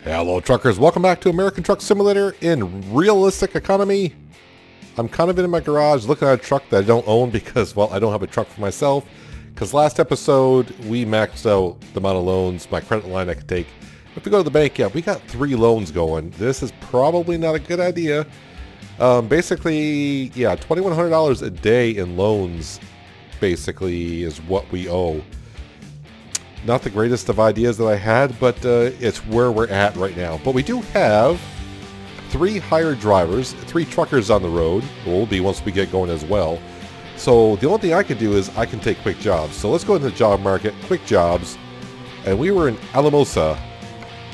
Hello truckers, welcome back to American Truck Simulator in realistic economy. I'm kind of in my garage looking at a truck that I don't own because, well, I don't have a truck for myself. Because last episode, we maxed out the amount of loans, my credit line I could take. If we go to the bank, yeah, we got 3 loans going. This is probably not a good idea. Basically, yeah, $2,100 a day in loans, basically, is what we owe. Not the greatest of ideas that I had, but it's where we're at right now. But we do have 3 hired drivers, 3 truckers on the road. Will be once we get going as well. So the only thing I can do is I can take quick jobs. So let's go into the job market, quick jobs. And we were in Alamosa.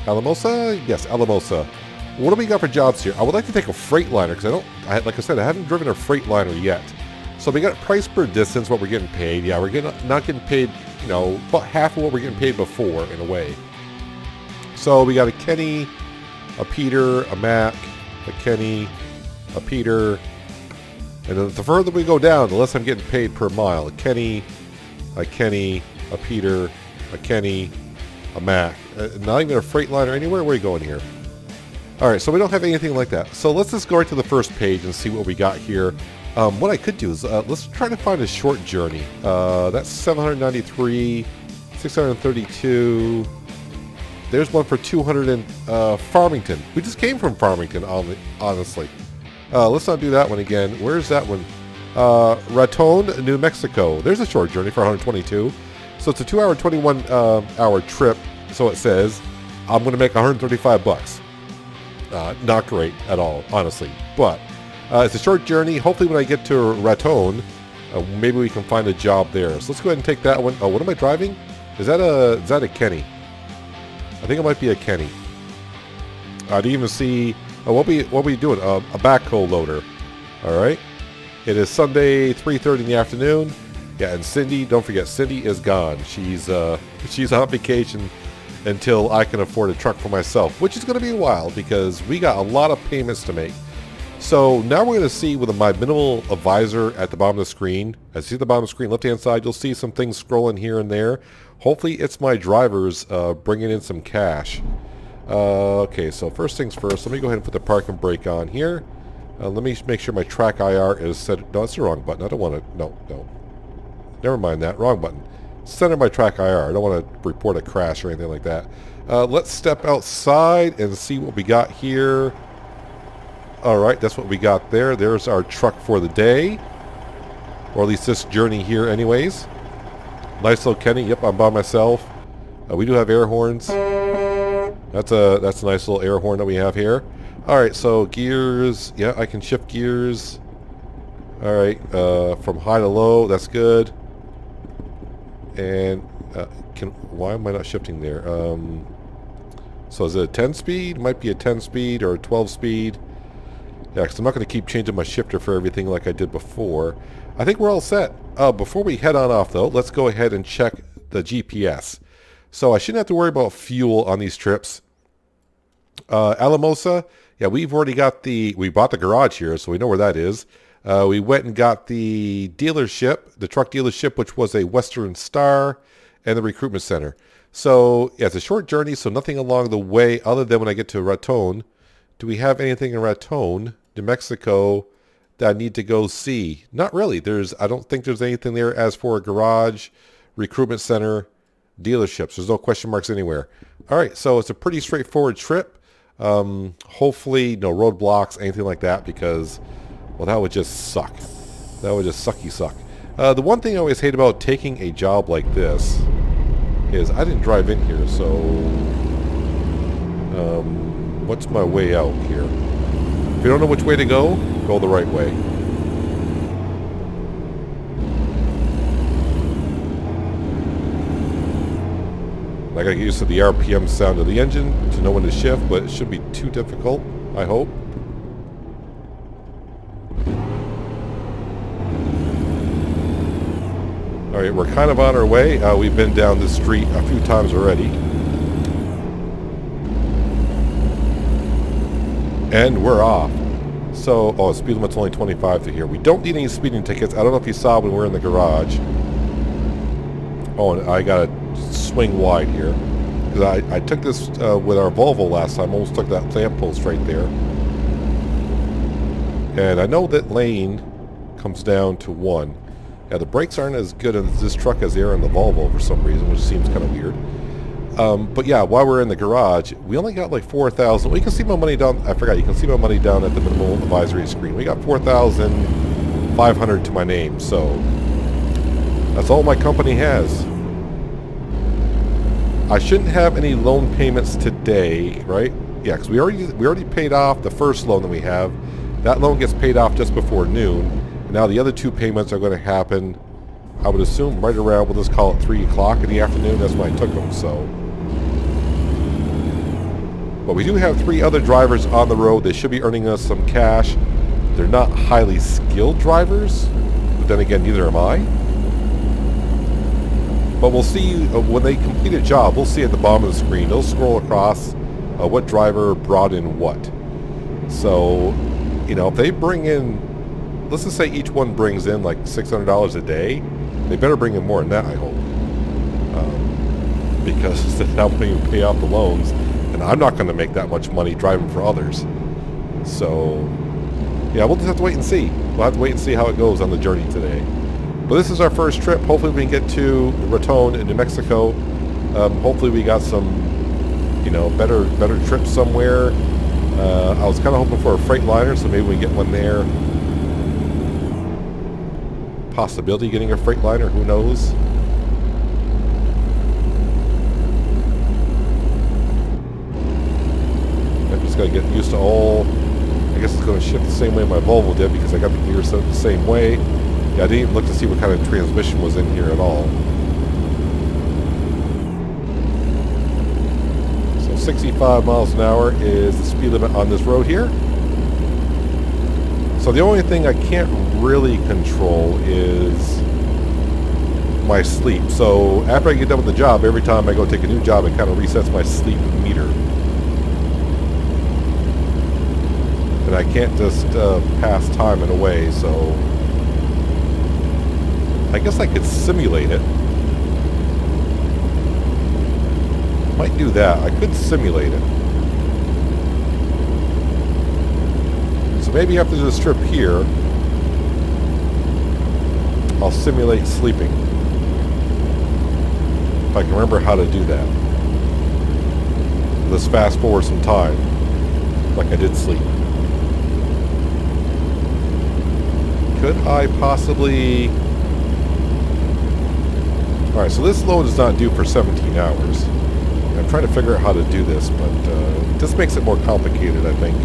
Alamosa? Yes, Alamosa. What do we got for jobs here? I would like to take a Freightliner because like I said, I haven't driven a Freightliner yet. So we got price per distance, what we're getting paid. Yeah, we're not getting paid, you know, about half of what we're getting paid before, in a way. So we got a Kenny, a Peter, a Mac, a Kenny, a Peter, and then the further we go down, the less I'm getting paid per mile. A Kenny, a Peter, a Kenny, a Mac. Not even a Freightliner anywhere. Where are you going here? Alright, so we don't have anything like that. So let's just go right to the first page and see what we got here. What I could do is, let's try to find a short journey. That's 793, 632. There's one for 200 in Farmington. We just came from Farmington, honestly. Let's not do that one again. Where's that one? Raton, New Mexico. There's a short journey for 122. So it's a 2-hour, 21-hour trip. So it says, I'm going to make 135 bucks. Not great at all, honestly. But it's a short journey. Hopefully when I get to Raton, maybe we can find a job there. So let's go ahead and take that one. Oh, what am I driving? Is that a Kenny? I think it might be a Kenny. I didn't even see... what are we doing? A backhoe loader. Alright. It is Sunday, 3:30 in the afternoon. Yeah, and Cindy, don't forget, Cindy is gone. She's on vacation until I can afford a truck for myself, which is going to be a while because we got a lot of payments to make. So now we're going to see with my minimal visor at the bottom of the screen. As you see at the bottom of the screen, left-hand side, you'll see some things scrolling here and there. Hopefully it's my drivers bringing in some cash. Okay, so first things first, let me go ahead and put the park and brake on here. Let me make sure my track IR is set. No, that's the wrong button. I don't want to... No. Never mind that. Wrong button. Center my track IR. I don't want to report a crash or anything like that. Let's step outside and see what we got here. Alright, that's what we got there. There's our truck for the day. Or at least this journey here anyways. Nice little Kenny. Yep, I'm by myself. We do have air horns. That's a nice little air horn that we have here. Alright, so gears. Yeah, I can shift gears. Alright, from high to low. That's good. And why am I not shifting there? So is it a 10 speed? Might be a 10 speed or a 12 speed. Yeah, because I'm not going to keep changing my shifter for everything like I did before. I think we're all set. Before we head on off, though, let's go ahead and check the GPS. So I shouldn't have to worry about fuel on these trips. Alamosa, yeah, we bought the garage here, so we know where that is. We went and got the dealership, the truck dealership, which was a Western Star, and the recruitment center. So, yeah, it's a short journey, so nothing along the way other than when I get to Raton. Do we have anything in Raton, New Mexico, that I need to go see? Not really. I don't think there's anything there as for a garage, recruitment center, dealerships. There's no question marks anywhere. All right, so it's a pretty straightforward trip. Hopefully no roadblocks, anything like that, because, well, that would just suck. That would just sucky suck. The one thing I always hate about taking a job like this is I didn't drive in here, so what's my way out here? If you don't know which way to go the right way. I gotta get used to the RPM sound of the engine to know when to shift, but it shouldn't be too difficult, I hope. Alright, we're kind of on our way. We've been down this street a few times already. And we're off. So, speed limit's only 25 to here. We don't need any speeding tickets. I don't know if you saw when we were in the garage. Oh, and I gotta swing wide here. Because I took this with our Volvo last time. Almost took that lamppost right there. And I know that lane comes down to 1. Yeah, the brakes aren't as good in this truck as they are in the Volvo for some reason, which seems kind of weird. But yeah, while we're in the garage, we only got like 4,000. Well, you can see my money down. I forgot, you can see my money down at the minimal advisory screen. We got 4,500 to my name, so that's all my company has. I shouldn't have any loan payments today, right? Yeah, because we already paid off the first loan that we have. That loan gets paid off just before noon. And now the other 2 payments are going to happen, I would assume, right around, we'll just call it 3 o'clock in the afternoon. That's when I took them, so. But we do have 3 other drivers on the road. They should be earning us some cash. They're not highly skilled drivers, but then again, neither am I. But we'll see when they complete a job, we'll see at the bottom of the screen, they'll scroll across what driver brought in what. So, you know, if they bring in, let's just say each one brings in like $600 a day, they better bring in more than that, I hope. Because they're not going to pay off the loans, and I'm not going to make that much money driving for others. So, yeah, we'll just have to wait and see. We'll have to wait and see how it goes on the journey today. But this is our first trip. Hopefully we can get to Raton in New Mexico. Hopefully we got some, you know, better trips somewhere. I was kind of hoping for a Freightliner, so maybe we can get one there. Possibility of getting a Freightliner, who knows? I'm just going to get used to all. I guess it's going to shift the same way my Volvo did because I got the gears set the same way. Yeah, I didn't even look to see what kind of transmission was in here at all. So 65 miles an hour is the speed limit on this road here. So the only thing I can't really control is my sleep. So after I get done with the job, every time I go take a new job, it kind of resets my sleep meter. And I can't just pass time in a way, so I guess I could simulate it. Might do that. I could simulate it. So maybe after this trip here, I'll simulate sleeping. If I can remember how to do that. Let's fast forward some time, like I did sleep. Could I possibly... Alright, so this load is not due for 17 hours. I'm trying to figure out how to do this, but this makes it more complicated, I think.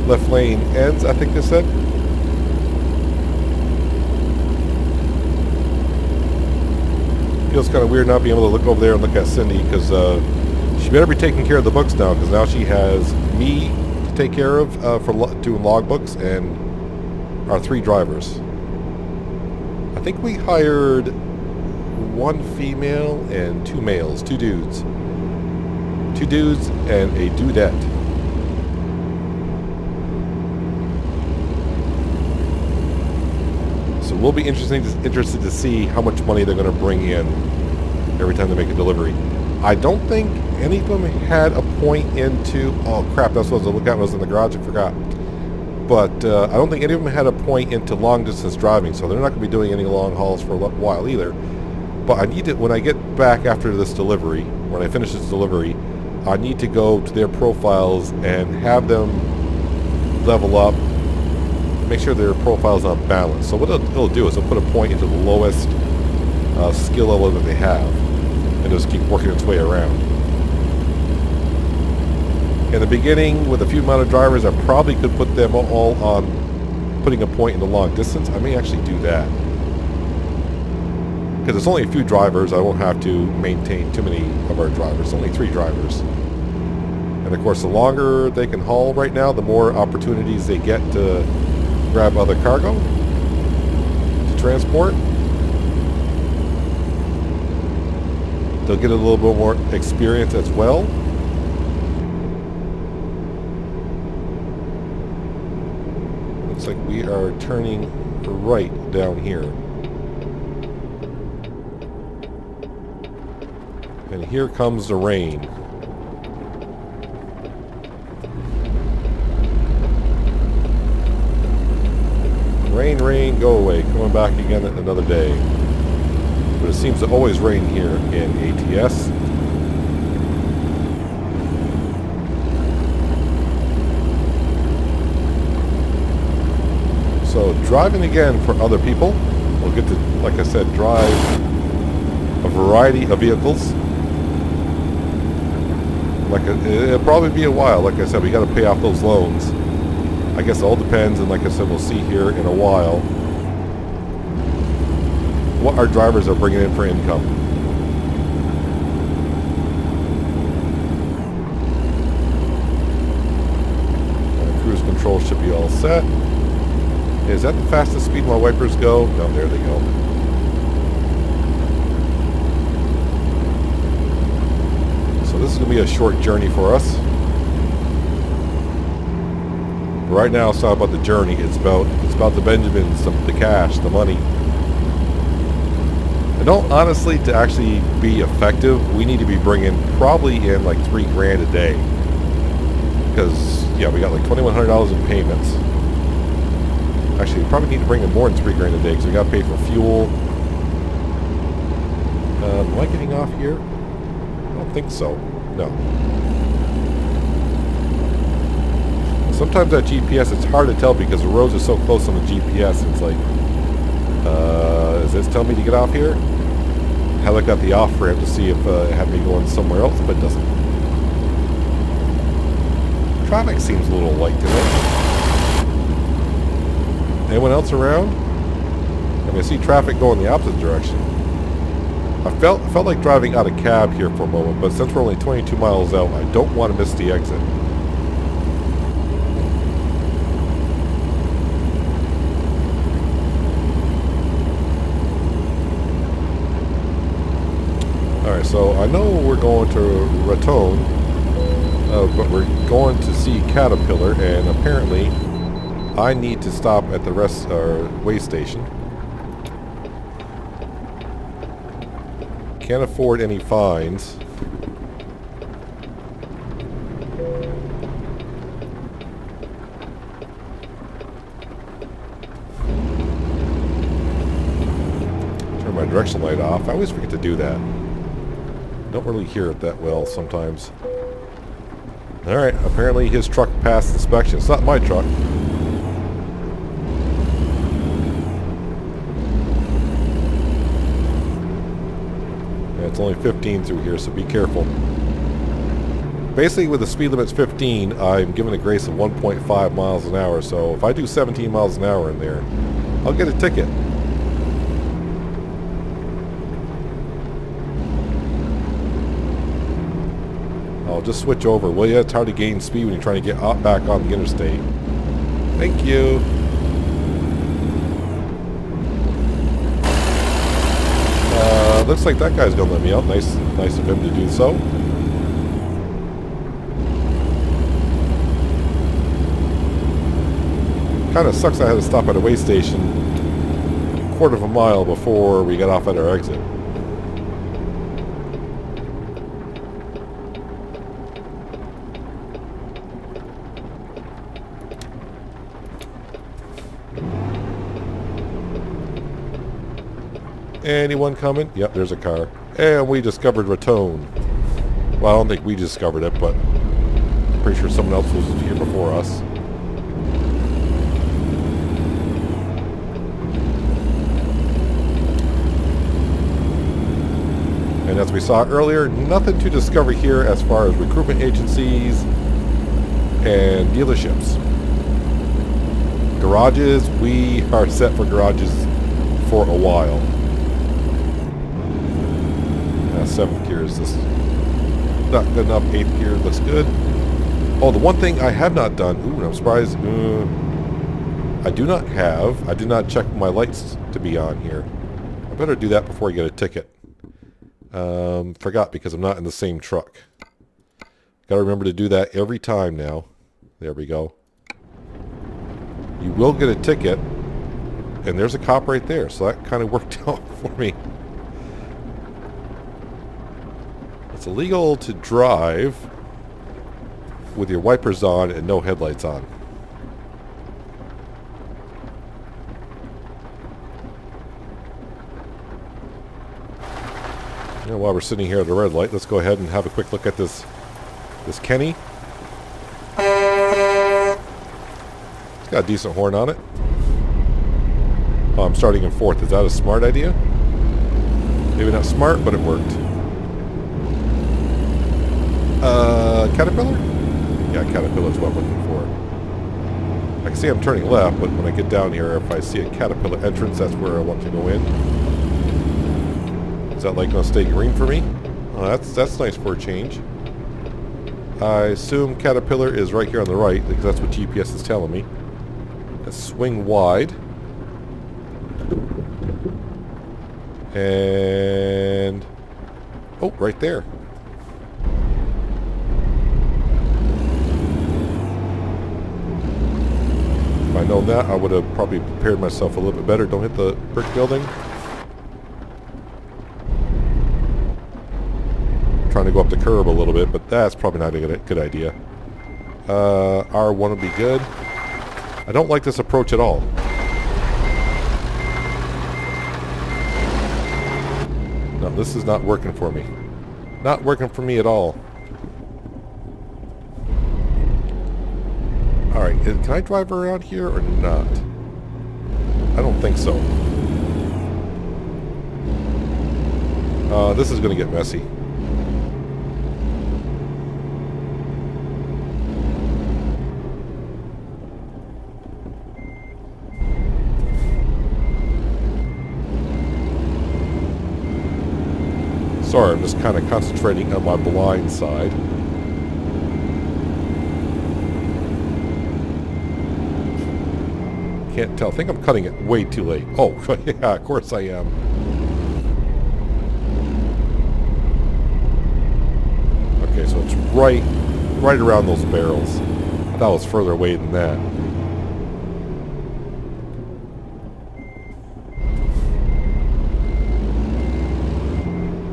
Left lane ends, I think they said. Feels kind of weird not being able to look over there and look at Cindy, because she better be taking care of the books now, because now she has me to take care of for doing logbooks and our 3 drivers. I think we hired 1 female and 2 males, 2 dudes. 2 dudes and a dudette. So we'll be interested to see how much money they're going to bring in every time they make a delivery. I don't think any of them had a point into... Oh crap, that's what I was looking at when I was in the garage, I forgot. But I don't think any of them had a point into long distance driving, so they're not going to be doing any long hauls for a while either. But I need to, when I get back after this delivery, when I finish this delivery, I need to go to their profiles and have them level up, make sure their profile's on balance. So what it'll do is it'll put a point into the lowest skill level that they have, and just keep working its way around. In the beginning, with a few amount of drivers, I probably could put them all on putting a point in the long distance. I may actually do that. Because it's only a few drivers, I won't have to maintain too many of our drivers. Only 3 drivers. And of course, the longer they can haul right now, the more opportunities they get to grab other cargo to transport. They'll get a little bit more experience as well. Looks like we are turning right down here. And here comes the rain. Rain, rain, go away. Coming back again another day. But it seems to always rain here in ATS. So driving again for other people. We'll get to, like I said, drive a variety of vehicles. It'll probably be a while. Like I said, we got to pay off those loans. I guess it all depends, and like I said, we'll see here in a while what our drivers are bringing in for income. And cruise control should be all set. Is that the fastest speed my wipers go? No, there they go. So this is going to be a short journey for us. Right now it's not about the journey, it's about the Benjamins, the cash, the money. I don't, honestly, to actually be effective, we need to be bringing probably in like $3 grand a day. Because, yeah, we got like $2,100 in payments. Actually, we probably need to bring in more than $3 grand a day because we got to pay for fuel. Am I getting off here? I don't think so. No. Sometimes that GPS, it's hard to tell because the roads are so close on the GPS. It's like, is this telling me to get off here? I look at the off ramp to see if it had me going somewhere else, but it doesn't. Traffic seems a little light today. Anyone else around? I mean, I see traffic going the opposite direction. I felt like driving out of cab here for a moment, but since we're only 22 miles out, I don't want to miss the exit. Alright, so I know we're going to Raton, but we're going to see Caterpillar, and apparently I need to stop at the way station. Can't afford any fines. Turn my direction light off. I always forget to do that. Don't really hear it that well sometimes. Alright, apparently his truck passed inspection. It's not my truck. It's only 15 through here, so be careful. Basically, with the speed limit's 15, I'm given a grace of 1.5 miles an hour, so if I do 17 miles an hour in there, I'll get a ticket. I'll just switch over. Well, yeah, it's hard to gain speed when you're trying to get back on the interstate. Thank you. Looks like that guy's gonna let me out. Nice of him to do so. Kind of sucks I had to stop at a way station a quarter of a mile before we got off at our exit. Anyone coming? Yep, there's a car. And we discovered Raton. Well, I don't think we discovered it, but I'm pretty sure someone else was here before us. And as we saw earlier, nothing to discover here as far as recruitment agencies and dealerships. Garages, we are set for garages for a while. 7th gear is this not good enough. 8th gear looks good. Oh, the one thing I have not done, ooh, I'm surprised, I did not check my lights to be on here. I better do that before I get a ticket. Forgot because I'm not in the same truck. Gotta remember to do that every time now. There we go. You will get a ticket, and there's a cop right there, so that kind of worked out for me. It's illegal to drive with your wipers on and no headlights on. You know, while we're sitting here at the red light, let's go ahead and have a quick look at this Kenny. It's got a decent horn on it. Oh, I'm starting in fourth. Is that a smart idea? Maybe not smart, but it worked. Caterpillar? Yeah, Caterpillar is what I'm looking for. I can see I'm turning left, but when I get down here, if I see a Caterpillar entrance, that's where I want to go in. Is that light going to stay green for me? Oh, that's nice for a change. I assume Caterpillar is right here on the right, because that's what GPS is telling me. Let's swing wide. And... oh, right there. If I known that, I would have probably prepared myself a little bit better. Don't hit the brick building. Trying to go up the curb a little bit, but that's probably not a good idea. R1 would be good. I don't like this approach at all. No, this is not working for me. Not working for me at all. Alright, can I drive around here or not? I don't think so. This is going to get messy. Sorry, I'm just kind of concentrating on my blind side. Can't tell. I think I'm cutting it way too late. Oh, yeah, of course I am. Okay, so it's right around those barrels. I thought it was further away than that.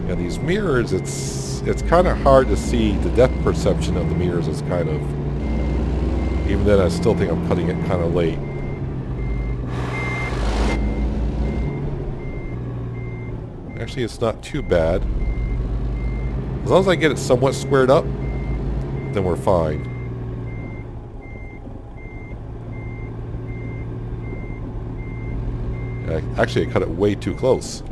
Yeah, these mirrors, it's kind of hard to see. The depth perception of the mirrors is kind of... even then, I still think I'm cutting it kind of late. Actually, it's not too bad. As long as I get it somewhat squared up, then we're fine. Actually, I cut it way too close.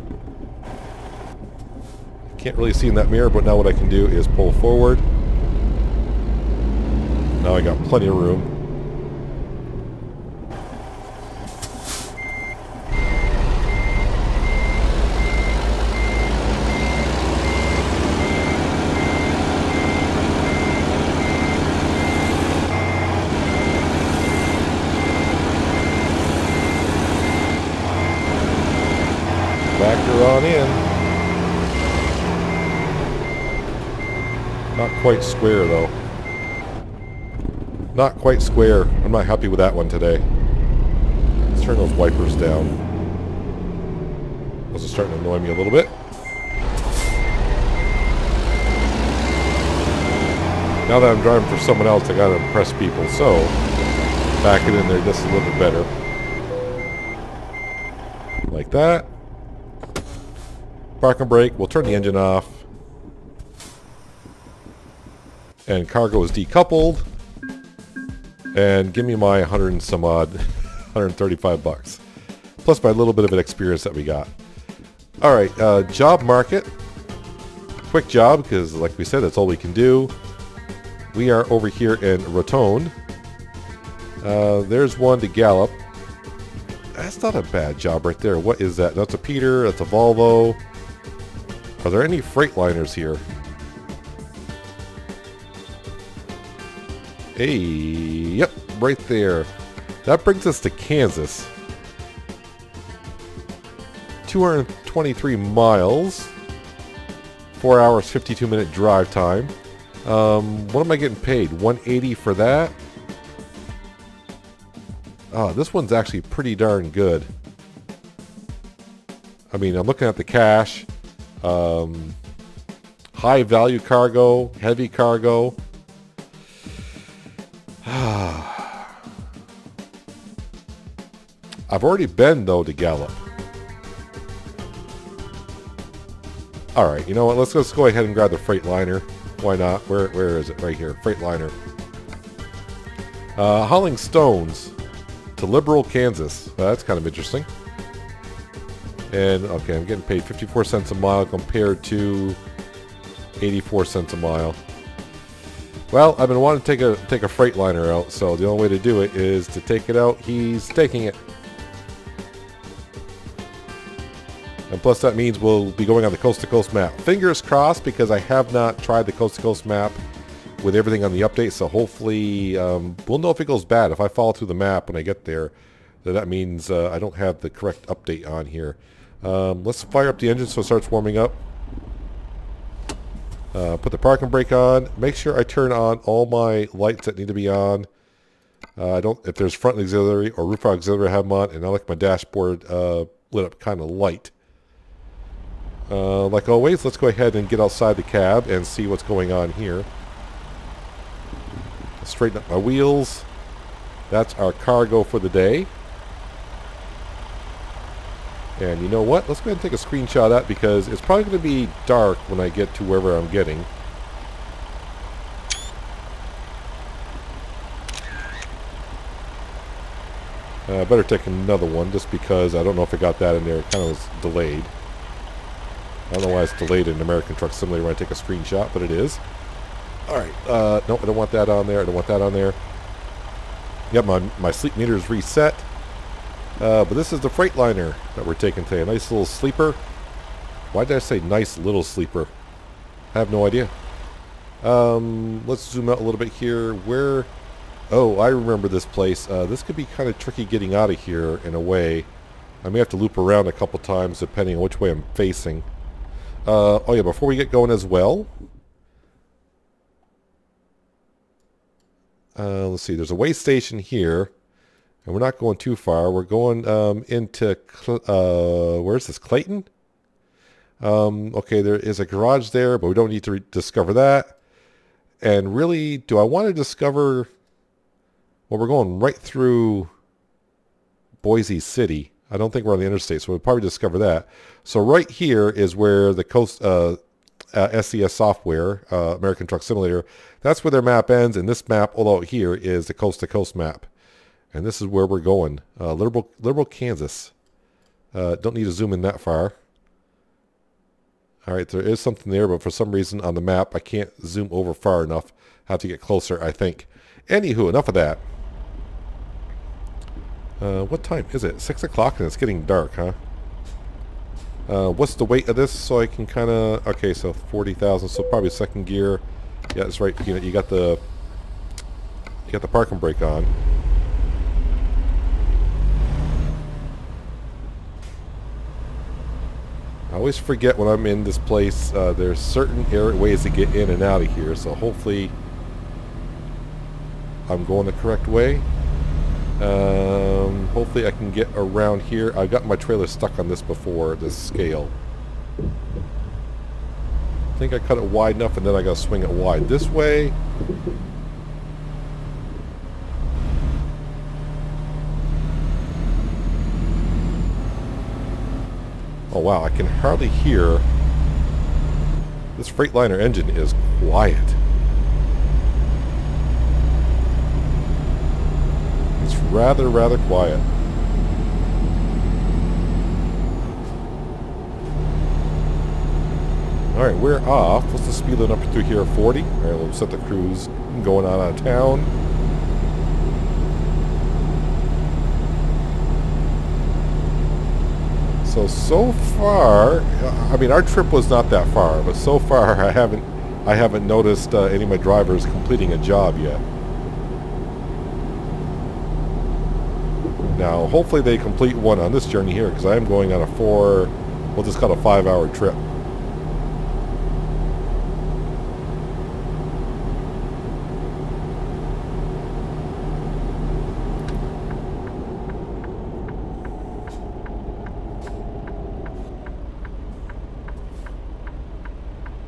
Can't really see in that mirror, but now what I can do is pull forward. Now I got plenty of room. Back her on in. Not quite square though. Not quite square. I'm not happy with that one today. Let's turn those wipers down. Those are starting to annoy me a little bit. Now that I'm driving for someone else, I gotta impress people, so back it in there just a little bit better. Like that. Park and brake. We'll turn the engine off. And cargo is decoupled. And give me my 100 and some odd, 135 bucks. Plus my little bit of an experience that we got. Alright, job market. Quick job, because like we said, that's all we can do. We are over here in Raton. There's one to Gallup. That's not a bad job right there. What is that? That's a Peter, that's a Volvo. Are there any Freightliners here? Hey, yep, right there. That brings us to Kansas. 223 miles. 4 hours, 52-minute drive time. What am I getting paid? $180 for that? Oh, this one's actually pretty darn good. I mean, I'm looking at the cash. high value cargo, heavy cargo. I've already been, though, to Gallup. Alright, you know what? Let's go ahead and grab the Freightliner. Why not? Where is it? Right here. Freightliner. Hauling stones to Liberal, Kansas. That's kind of interesting. And, okay, I'm getting paid 54 cents a mile compared to 84 cents a mile. Well, I've been wanting to take a Freightliner out, so the only way to do it is to take it out. He's taking it. And plus that means we'll be going on the coast-to-coast map. Fingers crossed, because I have not tried the coast-to-coast map with everything on the update, so hopefully we'll know if it goes bad. If I fall through the map when I get there, then that means I don't have the correct update on here. Let's fire up the engine so it starts warming up. Put the parking brake on. Make sure I turn on all my lights that need to be on. If there's front auxiliary or roof auxiliary, I have them on, and I like my dashboard lit up kind of light. Like always, let's go ahead and get outside the cab and see what's going on here. Straighten up my wheels. That's our cargo for the day. And you know what? Let's go ahead and take a screenshot of that, because it's probably going to be dark when I get to wherever I'm getting. I better take another one just because I don't know if I got that in there. It kind of was delayed. I don't know why it's delayed in American Truck Simulator when I take a screenshot, but it is. Alright, nope, I don't want that on there. I don't want that on there. Yep, my sleep meter is reset. But this is the Freightliner that we're taking today. A nice little sleeper. Why did I say nice little sleeper? I have no idea. Let's zoom out a little bit here. Where... Oh, I remember this place. This could be kind of tricky getting out of here in a way. I may have to loop around a couple times depending on which way I'm facing. Oh yeah, before we get going as well... let's see, there's a way station here. And we're not going too far. We're going into... where's this? Clayton? Okay, there is a garage there, but we don't need to discover that. And really, do I want to discover... Well, we're going right through Boise City. I don't think we're on the interstate, so we'll probably discover that. So right here is where the coast SCS software, American Truck Simulator, that's where their map ends, and this map, although here, is the coast-to-coast map. And this is where we're going. Liberal, Kansas. Don't need to zoom in that far. Alright, there is something there, but for some reason on the map, I can't zoom over far enough. I have to get closer, I think. Anywho, enough of that. What time is it? 6 o'clock and it's getting dark, huh? What's the weight of this so I can kind of... Okay, so 40,000, so probably second gear. Yeah, that's right. You got the parking brake on. I always forget when I'm in this place, there's certain ways to get in and out of here, so hopefully I'm going the correct way. Hopefully I can get around here. I got my trailer stuck on this before, this scale. I think I cut it wide enough and then I gotta swing it wide this way. Oh wow, I can hardly hear. This Freightliner engine is quiet. It's rather quiet. Alright, we're off. What's the speed limit up through here? 40? Alright, we'll set the cruise going on out of town. So far, I mean, our trip was not that far, but so far I haven't noticed any of my drivers completing a job yet. Now, hopefully they complete one on this journey here, because I am going on a we'll just call it a 5-hour trip.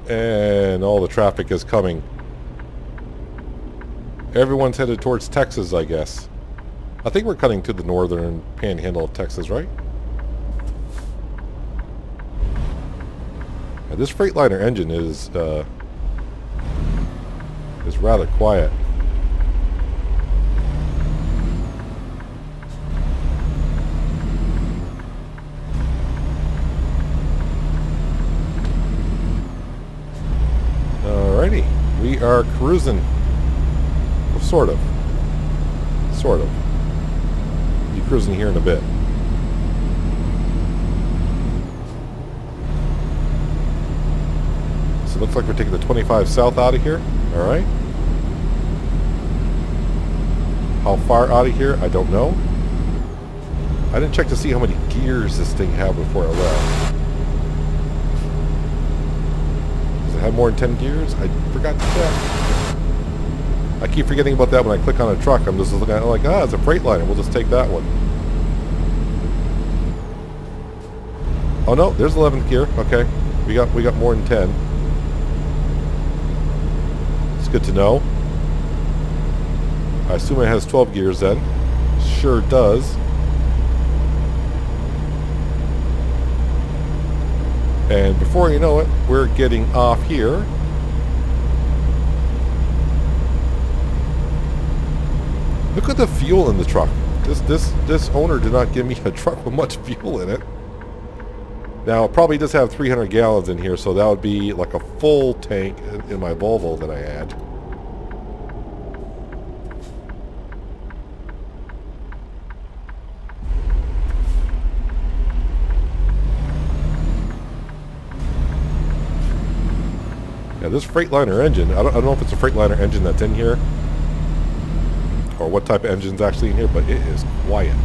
And all the traffic is coming. Everyone's headed towards Texas, I guess. I think we're cutting to the northern panhandle of Texas, right? Now, this Freightliner engine is rather quiet. Alrighty, we are cruising. Well, sort of. Sort of. Be cruising here in a bit. So it looks like we're taking the 25 south out of here. Alright. How far out of here? I don't know. I didn't check to see how many gears this thing had before I left. Does it have more than 10 gears? I forgot to check. I keep forgetting about that when I click on a truck. I'm just looking at it like, it's a Freightliner. We'll just take that one. Oh no, there's 11th gear. Okay, we got more than 10. It's good to know. I assume it has 12 gears then. Sure does. And before you know it, we're getting off here. Look at the fuel in the truck. This owner did not give me a truck with much fuel in it. Now, it probably does have 300 gallons in here, so that would be like a full tank in my Volvo that I had. Yeah, this Freightliner engine, I don't know if it's a Freightliner engine that's in here, or what type of engine's actually in here, but it is quiet.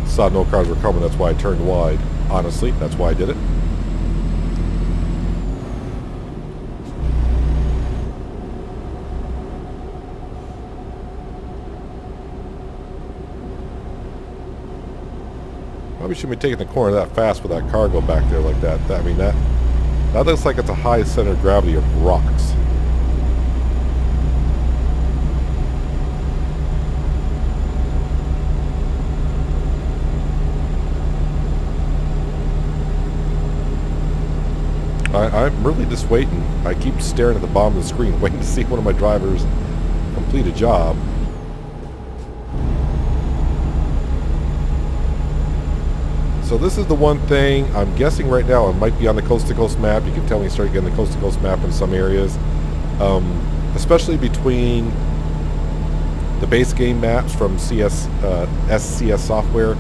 Saw no cars were coming, that's why I turned wide. Honestly, that's why I did it. Probably shouldn't be taking the corner that fast with that cargo back there like that. I mean, that looks like it's a high center of gravity of rocks. I'm really just waiting. I keep staring at the bottom of the screen, waiting to see one of my drivers complete a job. So this is the one thing, I'm guessing right now, it might be on the coast-to-coast map. You can tell me start getting the coast-to-coast map in some areas. Especially between the base game maps from SCS software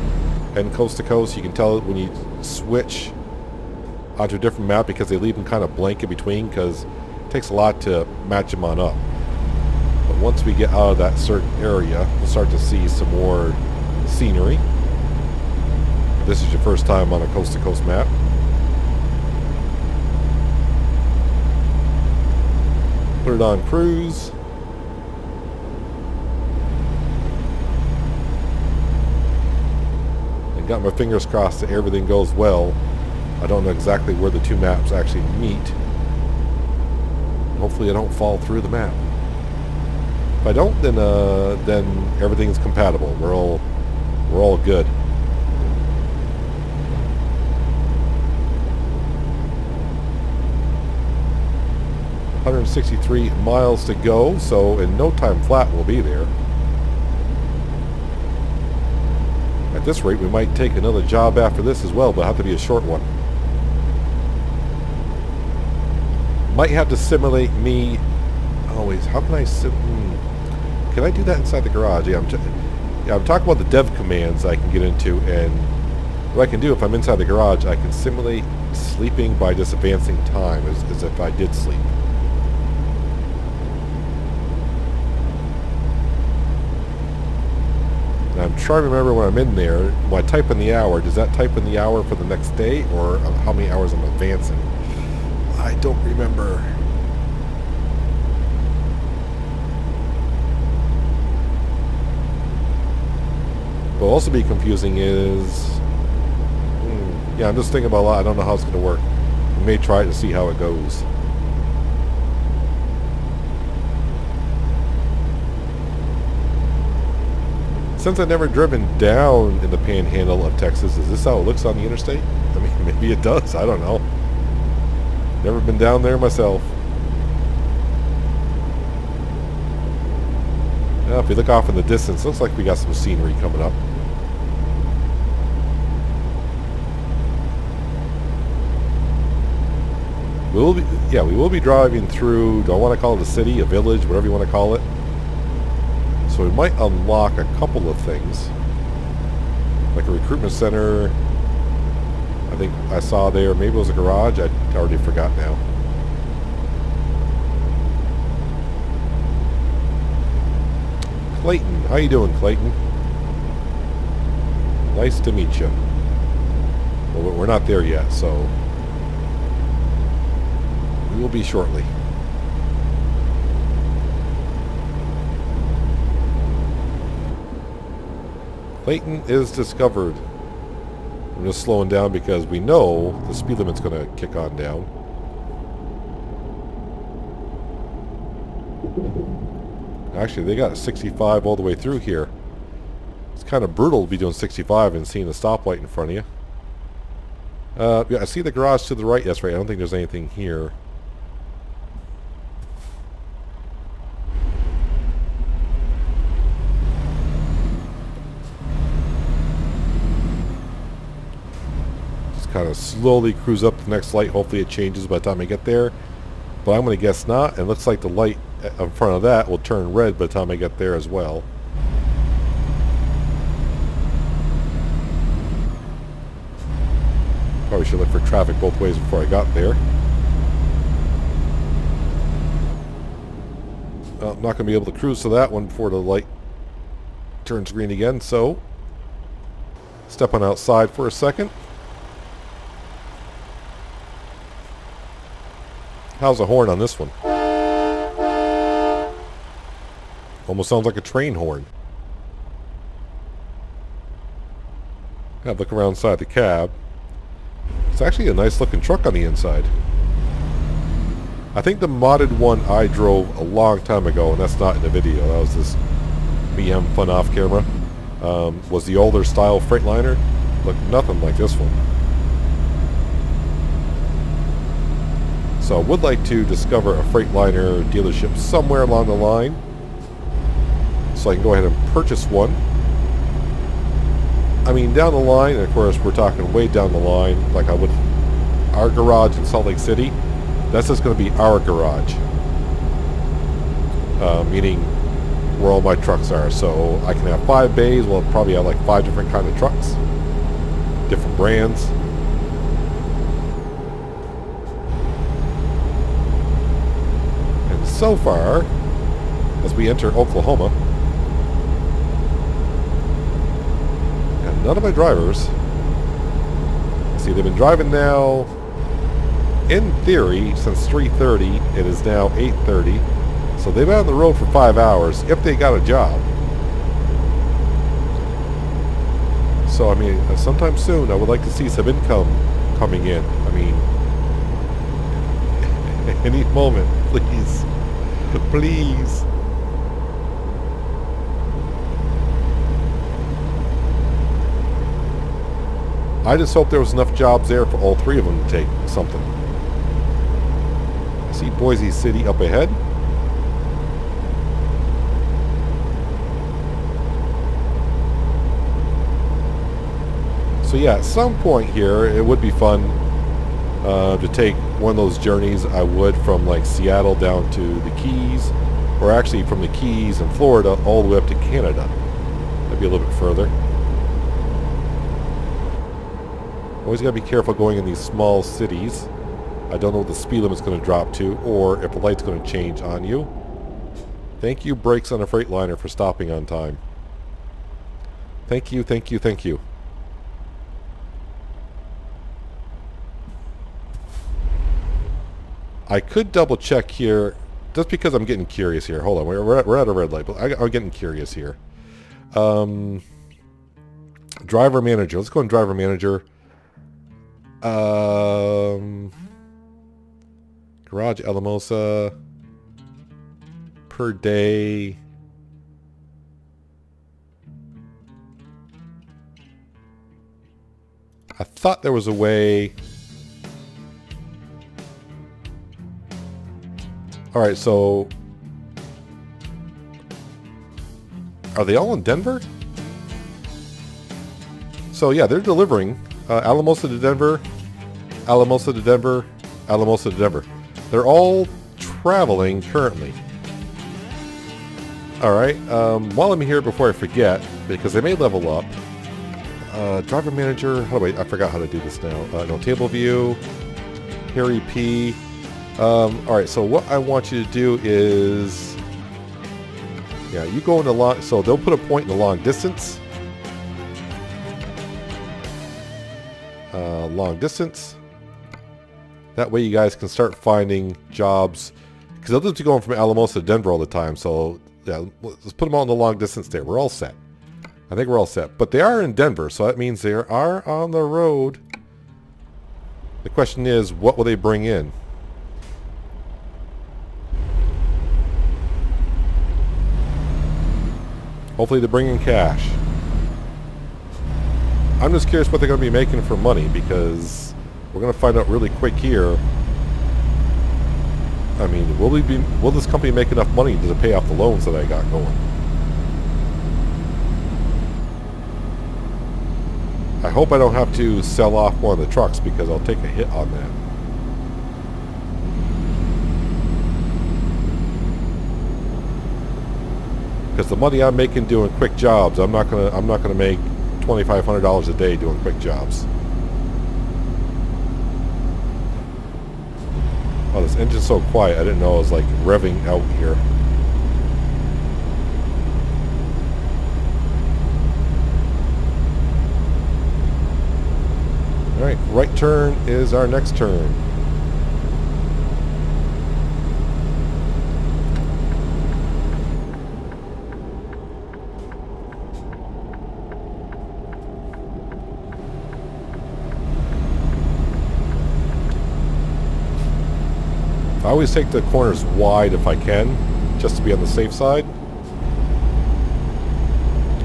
and coast-to-coast. You can tell when you switch onto a different map because they leave them kind of blank in between because it takes a lot to match them on up. But once we get out of that certain area, we'll start to see some more scenery. This is your first time on a coast-to-coast map. Put it on cruise. And got my fingers crossed that everything goes well. I don't know exactly where the two maps actually meet. Hopefully I don't fall through the map. If I don't, then everything's compatible. We're all good. 163 miles to go, so in no time flat we'll be there. At this rate, we might take another job after this as well, but it'll have to be a short one. Might have to simulate me always. How can I can I do that inside the garage? Yeah, I'm talking about the dev commands I can get into, and what I can do if I'm inside the garage, I can simulate sleeping by just advancing time as if I did sleep. And I'm trying to remember when I'm in there, when I type in the hour, does that type in the hour for the next day, or how many hours I'm advancing? I don't remember. What will also be confusing is... yeah, I'm just thinking about a lot. I don't know how it's going to work. We may try it to see how it goes. Since I've never driven down in the panhandle of Texas, is this how it looks on the interstate? I mean, maybe it does. I don't know. Never been down there myself. Now, if you look off in the distance, looks like we got some scenery coming up. We will be driving through, do I want to call it a city, a village, whatever you want to call it. So we might unlock a couple of things. Like a recruitment center. I think I saw there, maybe it was a garage, I already forgot now. Clayton, how you doing, Clayton? Nice to meet you. Well, we're not there yet, so we will be shortly. Clayton is discovered. I'm just slowing down because we know the speed limit's going to kick on down. Actually, they got 65 all the way through here. It's kind of brutal to be doing 65 and seeing the stoplight in front of you. Yeah, I see the garage to the right. That's right. I don't think there's anything here. Kind of slowly cruise up to the next light. Hopefully it changes by the time I get there, but I'm going to guess not. It looks like the light in front of that will turn red by the time I get there as well. Probably should look for traffic both ways before I got there. I'm not going to be able to cruise to that one before the light turns green again, so step on outside for a second. How's the horn on this one? Almost sounds like a train horn. Have a look around inside the cab. It's actually a nice looking truck on the inside. I think the modded one I drove a long time ago, and that's not in the video, that was this me having fun off camera, was the older style Freightliner. Looked nothing like this one. So I would like to discover a Freightliner dealership somewhere along the line, so I can go ahead and purchase one. I mean, down the line, and of course we're talking way down the line, like I would our garage in Salt Lake City. That's just going to be our garage, meaning where all my trucks are. So I can have 5 bays. We'll probably have like 5 different kind of trucks, different brands. So far, as we enter Oklahoma, and none of my drivers, see, they've been driving now, in theory, since 3:30. It is now 8:30, so they've been on the road for 5 hours, if they got a job. So, I mean, sometime soon, I would like to see some income coming in. I mean, any moment, please. Please. I just hope there was enough jobs there for all 3 of them to take something. I see Boise City up ahead. So yeah, at some point here, it would be fun to take one of those journeys. I would from like Seattle down to the Keys, or actually from the Keys in Florida all the way up to Canada. That'd be a little bit further. Always got to be careful going in these small cities. I don't know what the speed limit's going to drop to, or if the light's going to change on you. Thank you, Brakes on a Freightliner, for stopping on time. Thank you, thank you, thank you. I could double check here, just because I'm getting curious here. Hold on, we're at a red light, but I'm getting curious here. driver manager. Let's go on driver manager. Garage Alamosa per day. I thought there was a way. All right, so are they all in Denver? So yeah, they're delivering Alamosa to Denver, Alamosa to Denver, Alamosa to Denver. They're all traveling currently. All right, while I'm here, before I forget, because they may level up, driver manager, how do I forgot how to do this now. No, table view, Harry P. All right, so what I want you to do is, yeah, you go into long, so they'll put a point in the long distance. Long distance. That way you guys can start finding jobs, because they'll just be going from Alamosa to Denver all the time. So yeah, let's put them all in the long distance there. We're all set. I think we're all set. But they are in Denver, so that means they are on the road. The question is, what will they bring in? Hopefully they bring in cash. I'm just curious what they're going to be making for money, because we're going to find out really quick here. I mean, will this company make enough money to pay off the loans that I got going? I hope I don't have to sell off one of the trucks, because I'll take a hit on that. Because the money I'm making doing quick jobs, I'm not gonna make $2,500 a day doing quick jobs. Oh, this engine's so quiet. I didn't know it was like revving out here. Alright, right turn is our next turn. I always take the corners wide if I can, just to be on the safe side.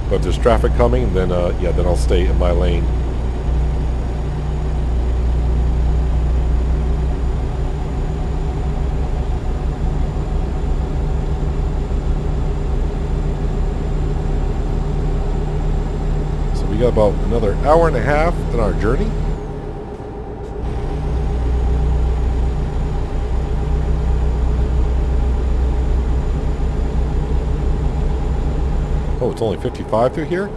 But if there's traffic coming, then yeah, then I'll stay in my lane. So we got about another hour and a half in our journey. Oh, it's only 55 through here?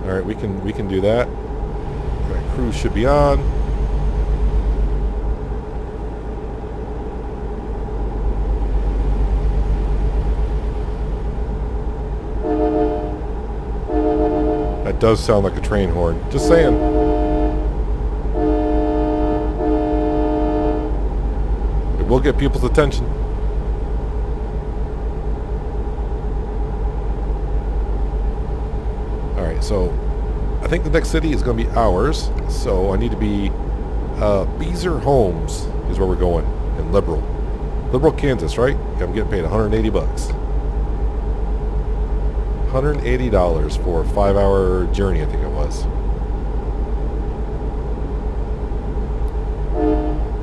Alright, we can do that. Alright, cruise should be on. That does sound like a train horn. Just saying. It will get people's attention. So I think the next city is going to be ours, so I need to be Beezer Homes is where we're going, in Liberal, Kansas, right? Yeah, I'm getting paid 180 bucks, $180 for a 5-hour journey, I think it was.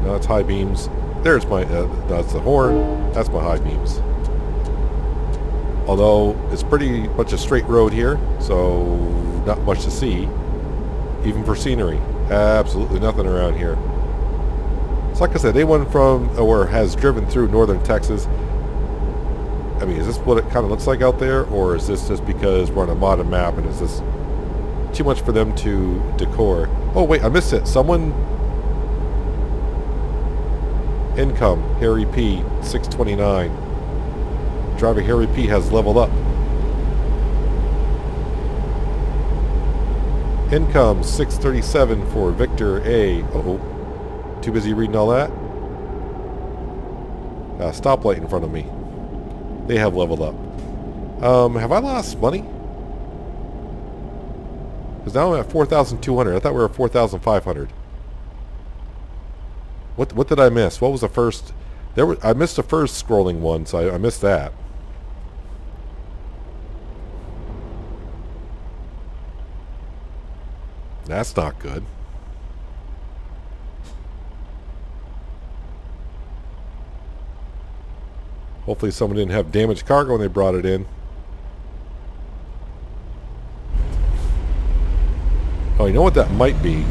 No, that's high beams. There's my that's the horn. That's my high beams. Although it's pretty much a straight road here, so not much to see, even for scenery. Absolutely nothing around here. So like I said, anyone from or has driven through northern Texas, I mean, is this what it kind of looks like out there, or is this just because we're on a modern map and is this too much for them to decor? Oh wait, I missed it. Someone... Income, Harry P, 629. Driver Harry P has leveled up. Income 637 for Victor A. Uh-oh. Too busy reading all that? Stoplight in front of me. They have leveled up. Have I lost money? Because now I'm at 4,200. I thought we were 4,500. What did I miss? What was the first? I missed the first scrolling one, so I missed that. That's not good. Hopefully someone didn't have damaged cargo when they brought it in. Oh, you know what that might be?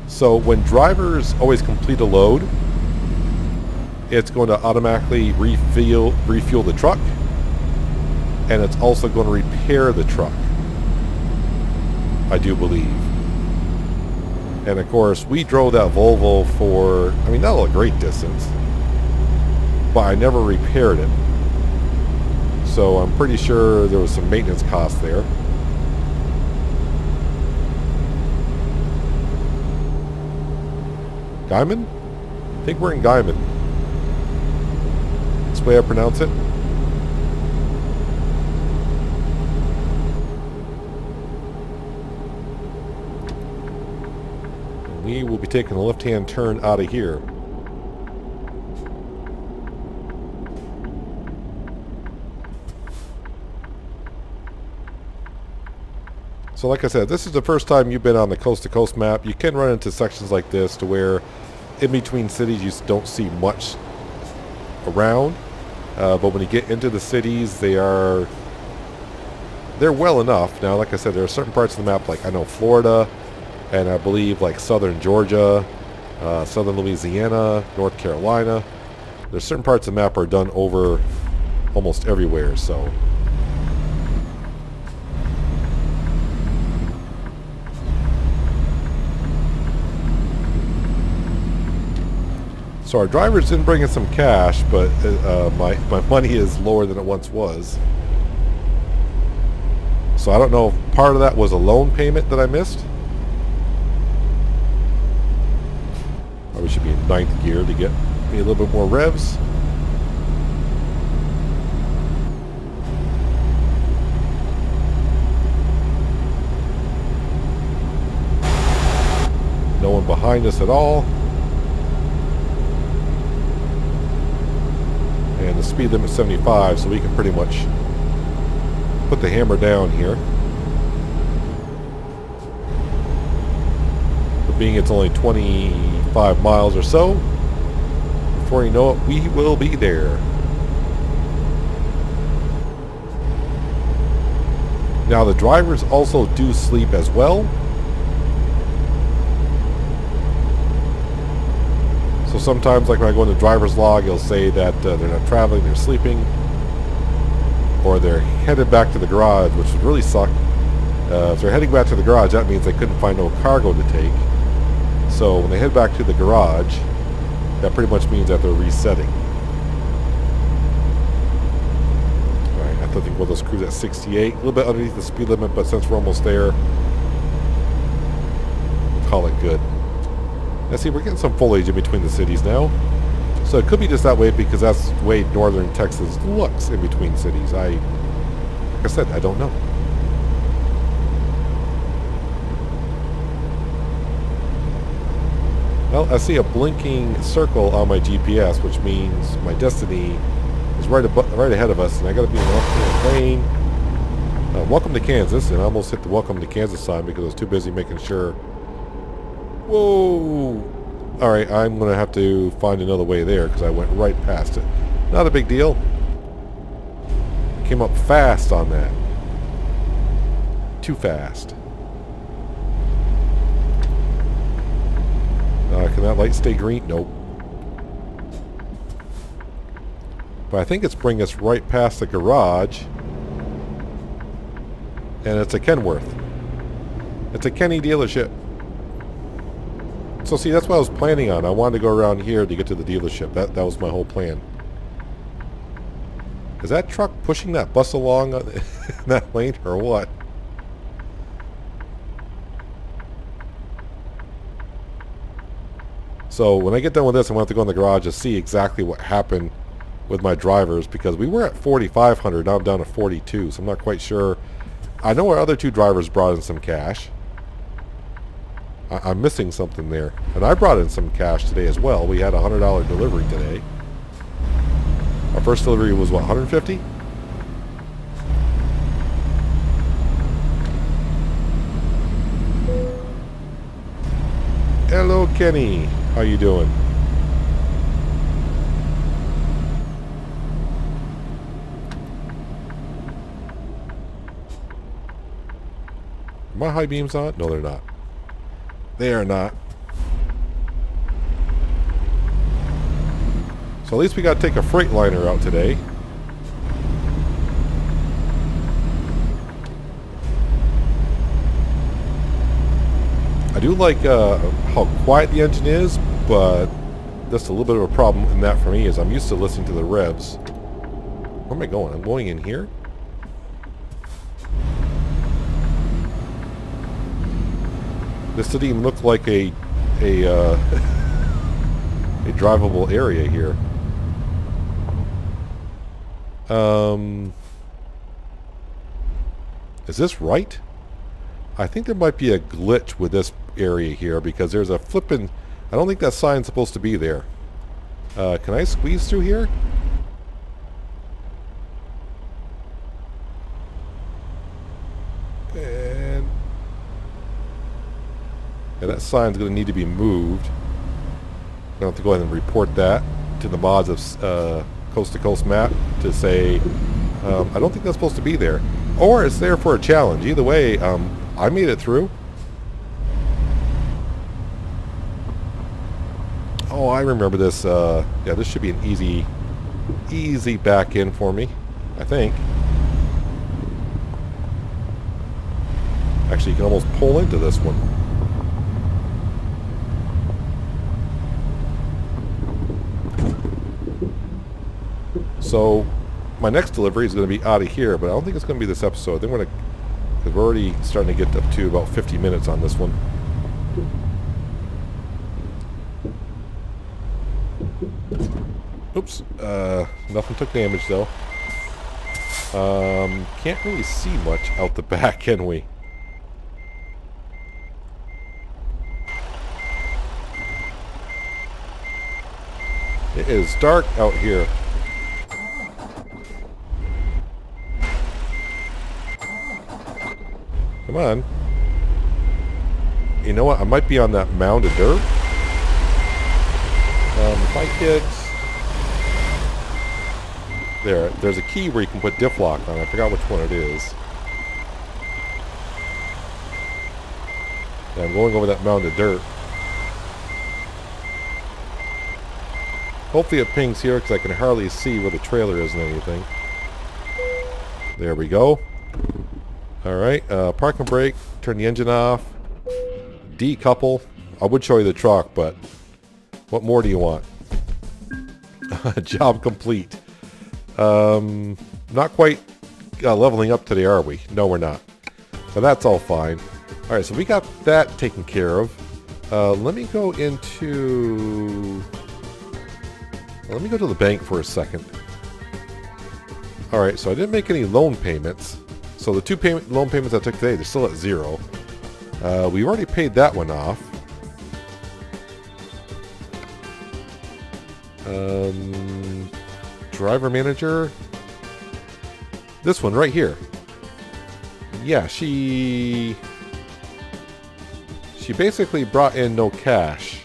So when drivers always complete a load, it's going to automatically refuel the truck, and it's also going to repair the truck, I do believe. And of course, we drove that Volvo for, I mean, not a great distance, but I never repaired it. So I'm pretty sure there was some maintenance costs there. Guyman? I think we're in Guyman. That's the way I pronounce it. And we will be taking a left-hand turn out of here. So like I said, this is the first time you've been on the coast-to-coast map. You can run into sections like this to where in between cities you don't see much around. But when you get into the cities, they're well enough. Now, like I said, there are certain parts of the map, like I know Florida, and I believe like southern Georgia, southern Louisiana, North Carolina. There's certain parts of the map are done over almost everywhere, so... So our drivers didn't bring in some cash, but my money is lower than it once was. So I don't know if part of that was a loan payment that I missed. Probably should be in 9th gear to get me a little bit more revs. No one behind us at all. And the speed limit is 75, so we can pretty much put the hammer down here. But being it's only 25 miles or so, before you know it, we will be there. Now the drivers also do sleep as well. So sometimes, like when I go into driver's log, it'll say that they're not traveling, they're sleeping, or they're headed back to the garage, which would really suck. If they're heading back to the garage, that means they couldn't find no cargo to take. So when they head back to the garage, that pretty much means that they're resetting. Alright, I think we'll just cruise at 68, a little bit underneath the speed limit, but since we're almost there, we'll call it good. Now see, we're getting some foliage in between the cities now. So it could be just that way because that's the way northern Texas looks in between cities. Like I said, I don't know. Well, I see a blinking circle on my GPS, which means my destiny is right ahead of us, and I got to be in the left-hand lane. Welcome to Kansas, and I almost hit the welcome to Kansas sign because I was too busy making sure. Whoa! Alright, I'm going to have to find another way there because I went right past it. Not a big deal. Came up fast on that. Too fast. Can that light stay green? Nope. But I think it's bringing us right past the garage. And it's a Kenworth. It's a Kenny dealership. So see, that's what I was planning on. I wanted to go around here to get to the dealership. That was my whole plan. Is that truck pushing that bus along in that lane or what? So when I get done with this, I'm going to have to go in the garage to see exactly what happened with my drivers because we were at 4,500. Now I'm down to 42, so I'm not quite sure. I know our other two drivers brought in some cash. I'm missing something there. And I brought in some cash today as well. We had a $100 delivery today. Our first delivery was what, 150? Hello, Kenny. How you doing? Are my high beams on? No, they're not. They are not. So at least we got to take a Freightliner out today. I do like how quiet the engine is, but that's a little bit of a problem in that for me is I'm used to listening to the revs. Where am I going? I'm going in here? This doesn't even look like a drivable area here. Is this right? I think there might be a glitch with this area here because there's a flippin'... I don't think that sign's supposed to be there. Can I squeeze through here? And... yeah, that sign's going to need to be moved. I'm going to have to go ahead and report that to the mods of Coast to Coast Map to say, I don't think that's supposed to be there. Or it's there for a challenge. Either way, I made it through. Oh, I remember this. Yeah, this should be an easy back in for me, I think. Actually, you can almost pull into this one. So, my next delivery is going to be out of here, but I don't think it's going to be this episode. I think we're going to... because we're already starting to get up to about 50 minutes on this one. Oops. Nothing took damage, though. Can't really see much out the back, can we? It is dark out here. Come on. You know what? I might be on that mound of dirt. If I hit... there's a key where you can put diff lock on. I forgot which one it is. Yeah, I'm going over that mound of dirt. Hopefully it pings here because I can hardly see where the trailer is and anything. There we go. Alright, park and brake, turn the engine off, decouple. I would show you the truck, but what more do you want? Job complete. Not quite leveling up today, are we? No, we're not. But that's all fine. Alright, so we got that taken care of. Let me go into... let me go to the bank for a second. Alright, so I didn't make any loan payments. So the two loan payments I took today, they're still at 0. We've already paid that one off. Driver manager. This one right here. Yeah, she basically brought in no cash.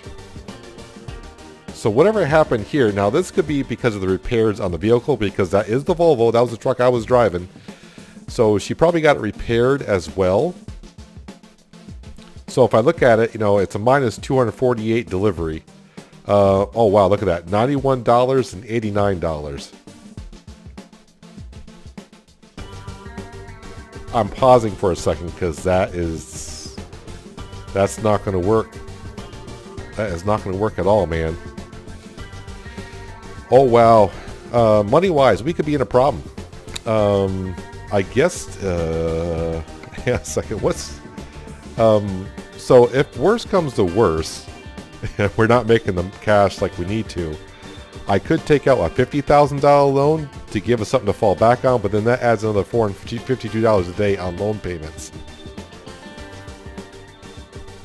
So whatever happened here, now this could be because of the repairs on the vehicle, because that is the Volvo, that was the truck I was driving. So she probably got it repaired as well. So if I look at it, you know, it's a minus 248 delivery. Oh wow, look at that, $91 and $89. I'm pausing for a second because that's not going to work. That is not going to work at all, man. Oh wow, money wise, we could be in a problem. I guess, yeah, a second, what's, so if worse comes to worse, we're not making the cash like we need to, I could take out a $50,000 loan to give us something to fall back on, but then that adds another $452 a day on loan payments.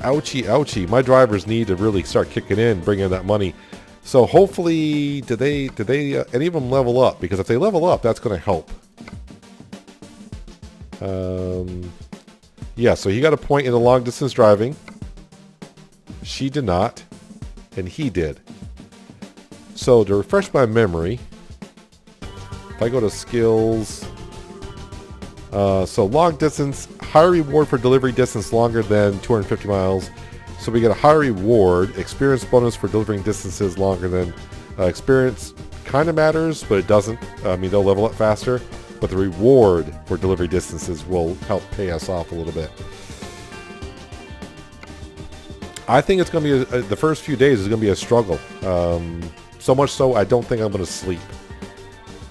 Ouchie, ouchie. My drivers need to really start kicking in, bringing in that money. So hopefully, did they any of them level up? Because if they level up, that's going to help. Yeah, so he got a point in the long distance driving. She did not, and he did. So to refresh my memory, if I go to skills, so long distance, higher reward for delivery distance longer than 250 miles. So we get a higher reward, experience bonus for delivering distances longer than experience kind of matters, but it doesn't. I mean, they'll level up faster, but the reward for delivery distances will help pay us off a little bit. I think it's going to be, the first few days is going to be a struggle. So much so, I don't think I'm going to sleep.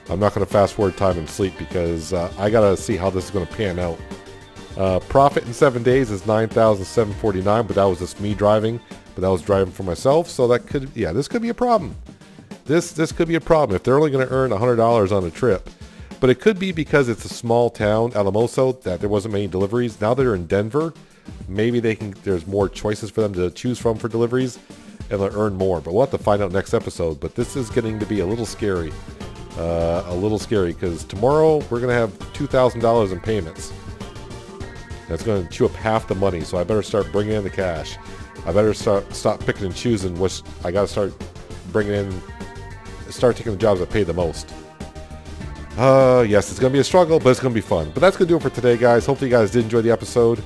I'm not going to fast forward time and sleep because I got to see how this is going to pan out. Profit in 7 days is $9,749, but that was just me driving. But that was driving for myself, so that could, yeah, this could be a problem. This could be a problem if they're only going to earn $100 on a trip. But it could be because it's a small town, Alamoso, that there wasn't many deliveries. Now that they're in Denver, maybe they can. There's more choices for them to choose from for deliveries, and they'll earn more. But we'll have to find out next episode. But this is getting to be a little scary. Because tomorrow we're going to have $2,000 in payments. That's going to chew up half the money, so I better start bringing in the cash. I better stop picking and choosing which I got to start bringing in, start taking the jobs that pay the most. Yes, it's going to be a struggle, but it's going to be fun. But that's going to do it for today, guys. Hopefully you guys did enjoy the episode.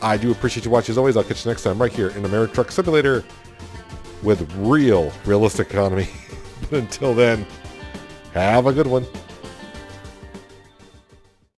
I do appreciate you watching as always. I'll catch you next time right here in American Truck Simulator with realistic economy. But until then, have a good one.